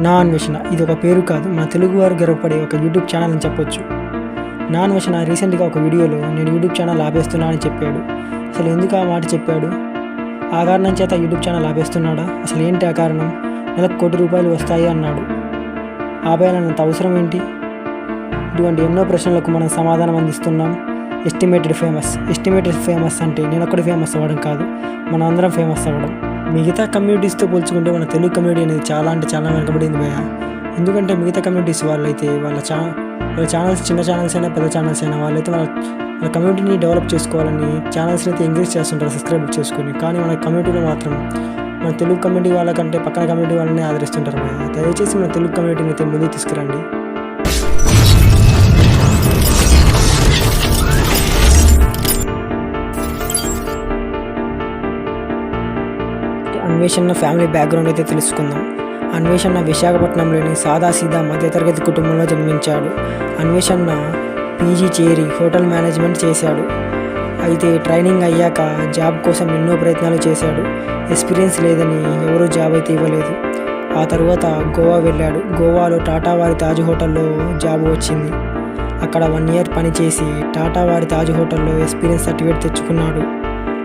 నా అన్వేషణ ఇది ఒక పేరు కాదు, మన తెలుగువారు గర్వపడే ఒక యూట్యూబ్ ఛానల్ అని చెప్పొచ్చు. నా అన్వేషణ రీసెంట్గా ఒక వీడియోలో నేను యూట్యూబ్ ఛానల్ ఆపేస్తున్నా అని చెప్పాడు. అసలు ఎందుకు ఆ మాట చెప్పాడు? ఆ కారణం చేత యూట్యూబ్ ఛానల్ ఆపేస్తున్నాడా? అసలు ఏంటి ఆ కారణం? నెలకు ₹1,00,00,000 వస్తాయి అన్నాడు. ఆపేయాలన్నంత అవసరం ఏంటి? ఇటువంటి ఎన్నో ప్రశ్నలకు మనం సమాధానం అందిస్తున్నాం. ఎస్టిమేటెడ్ ఫేమస్ అంటే నేను ఒక్కడి ఫేమస్ అవ్వడం కాదు, మనం అందరం ఫేమస్ అవ్వడం. మిగతా కమ్యూనిటీస్తో పోల్చుకుంటే మన తెలుగు కమ్యూనిటీ అనేది చాలా అంటే చాలా వెనకబడింది భయ్య. ఎందుకంటే మిగతా కమ్యూనిటీస్ వాళ్ళైతే వాళ్ళ ఛానల్స్, చిన్న ఛానల్స్ అయినా పెద్ద ఛానల్స్ అయినా, వాళ్ళైతే వాళ్ళ కమ్యూనిటీని డెవలప్ చేసుకోవాలని ఛానల్స్ని అయితే ఎంకరేజ్ చేస్తుంటారు సబ్స్క్రైబ్ చేసుకుని. కానీ మన కమ్యూనిటీలో మాత్రం మన తెలుగు కమ్యూనిటీ వాళ్ళకంటే పక్కన కమ్యూనిటీ వాళ్ళని ఆదరిస్తుంటారు భయ్య. దయచేసి మన తెలుగు కమ్యూనిటీని అయితే ముందుకు తీసుకురండి. అన్వేషణ ఫ్యామిలీ బ్యాక్గ్రౌండ్ అయితే తెలుసుకుందాం. అన్వేషణ విశాఖపట్నంలోని సాదాసీదా మధ్యతరగతి కుటుంబంలో జన్మించాడు. అన్వేషణ పీజీ చేరి హోటల్ మేనేజ్మెంట్ చేశాడు. అయితే ట్రైనింగ్ అయ్యాక జాబ్ కోసం ఎన్నో ప్రయత్నాలు చేశాడు. ఎక్స్పీరియన్స్ లేదని ఎవరూ జాబ్ అయితే ఇవ్వలేదు. ఆ తర్వాత గోవా వెళ్ళాడు. గోవాలో టాటా వారి తాజ్ హోటల్లో జాబ్ వచ్చింది. అక్కడ 1 year పనిచేసి టాటా వారి తాజ్ హోటల్లో ఎక్స్పీరియన్స్ సర్టిఫికేట్ తెచ్చుకున్నాడు.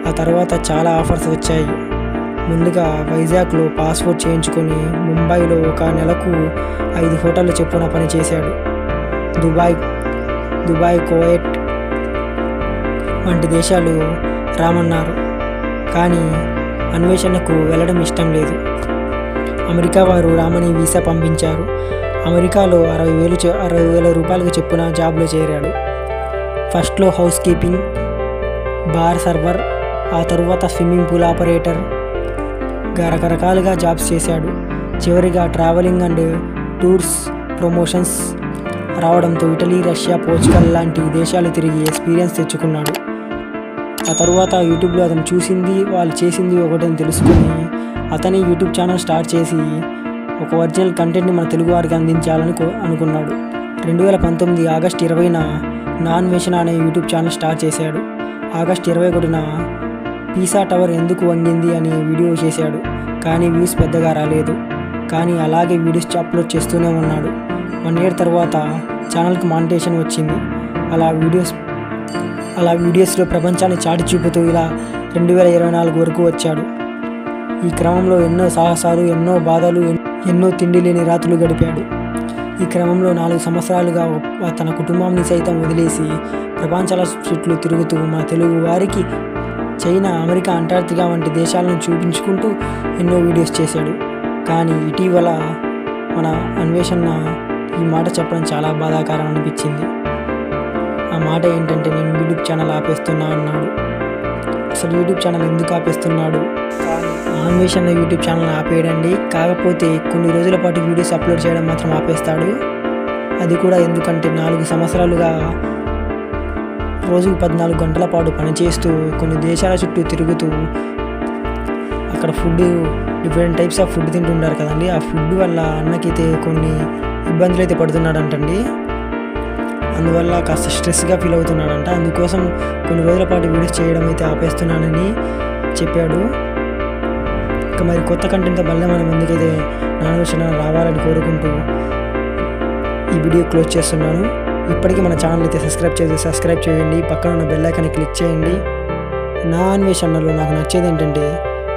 ఆ తర్వాత చాలా ఆఫర్స్ వచ్చాయి. ముందుగా వైజాగ్లో పాస్పోర్ట్ చేయించుకొని ముంబైలో ఒక నెలకు 5 హోటళ్ళ చొప్పున పనిచేశాడు. దుబాయ్, కువైట్ వంటి దేశాలు రామన్నారు. కానీ అన్వేషణకు వెళ్ళడం ఇష్టం లేదు. అమెరికా వారు రామని వీసా పంపించారు. అమెరికాలో 60,000 రూపాయలకు చొప్పున జాబ్లో చేరాడు. ఫస్ట్లో హౌస్ కీపింగ్, బార్ సర్వర్, ఆ తరువాత స్విమ్మింగ్ పూల్ ఆపరేటర్, రకరకాలుగా జాబ్స్ చేశాడు. చివరిగా ట్రావెలింగ్ అండ్ టూర్స్ ప్రమోషన్స్ రావడంతో ఇటలీ, రష్యా, పోర్చుగల్ లాంటి దేశాలు తిరిగి ఎక్స్పీరియన్స్ తెచ్చుకున్నాడు. ఆ తర్వాత యూట్యూబ్లో అతను చూసింది, వాళ్ళు చేసింది ఒకటని తెలుసుకుని అతని యూట్యూబ్ ఛానల్ స్టార్ట్ చేసి ఒక ఒరిజినల్ కంటెంట్ని మన తెలుగు వారికి అందించాలని అనుకున్నాడు. 2019 ఆగస్టు 20న నా అన్వేషణ అనే యూట్యూబ్ ఛానల్ స్టార్ట్ చేశాడు. ఆగస్టు 21న పీసా టవర్ ఎందుకు వంగింది అనే వీడియో చేశాడు. కానీ వ్యూస్ పెద్దగా రాలేదు. కానీ అలాగే వీడియోస్ అప్లోడ్ చేస్తూనే ఉన్నాడు. 1 year తర్వాత ఛానల్కి మానిటైజేషన్ వచ్చింది. అలా వీడియోస్లో ప్రపంచాన్ని చాటి చూపుతూ ఇలా 2024 వరకు వచ్చాడు. ఈ క్రమంలో ఎన్నో సాహసాలు, ఎన్నో బాధలు, ఎన్నో తిండి లేని రాత్రులు గడిపాడు. ఈ క్రమంలో 4 సంవత్సరాలుగా తన కుటుంబాన్ని సైతం వదిలేసి ప్రపంచాల చుట్టూ తిరుగుతూ మన తెలుగు వారికి చైనా, అమెరికా, అంటార్క్టికా వంటి దేశాలను చూపించుకుంటూ ఎన్నో వీడియోస్ చేశాడు. కానీ ఇటీవల మన అన్వేషణ ఈ మాట చెప్పడం చాలా బాధాకరం అనిపించింది. ఆ మాట ఏంటంటే నేను యూట్యూబ్ ఛానల్ ఆపేస్తున్నా అన్నాడు. అసలు యూట్యూబ్ ఛానల్ ఎందుకు ఆపేస్తున్నాడు? అన్వేషణ యూట్యూబ్ ఛానల్ ఆపేయడండి, కాకపోతే కొన్ని రోజుల పాటు వీడియోస్ అప్లోడ్ చేయడం మాత్రం ఆపేస్తాడు. అది కూడా ఎందుకంటే 4 సంవత్సరాలుగా రోజుకు 14 గంటల పాటు పనిచేస్తూ కొన్ని దేశాల చుట్టూ తిరుగుతూ అక్కడ food, different types of food తింటుంటారు కదండి. ఆ ఫుడ్ వల్ల అన్నకైతే కొన్ని ఇబ్బందులు అయితే పడుతున్నాడంటండి. అందువల్ల కాస్త స్ట్రెస్గా ఫీల్ అవుతున్నాడంట. అందుకోసం కొన్ని రోజుల పాటు వీడియోస్ చేయడం అయితే ఆపేస్తున్నానని చెప్పాడు. ఇంకా మరి కొత్త కంటెంట్తో మళ్ళీ మనం ముందుకైతే నా అన్వేషణ రావాలని కోరుకుంటూ ఈ వీడియో క్లోజ్ చేస్తున్నాను. ఇప్పటికీ మన ఛానల్ అయితే సబ్స్క్రైబ్ చేయండి. పక్కన ఉన్న బెల్ ఐకాన్ని క్లిక్ చేయండి. నా అన్వేషణలో నాకు నచ్చేది ఏంటంటే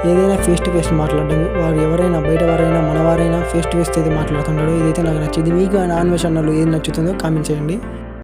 ఏదైనా ఫేస్ టు ఫేస్ మాట్లాడడం. వారు ఎవరైనా బయట వారైనా మనవారైనా ఫేస్ టు ఫేస్ అయితే మాట్లాడుతుంటాడు. ఇదైతే నాకు నచ్చింది. మీకు నా అన్వేషణలో ఏది నచ్చుతుందో కామెంట్ చేయండి.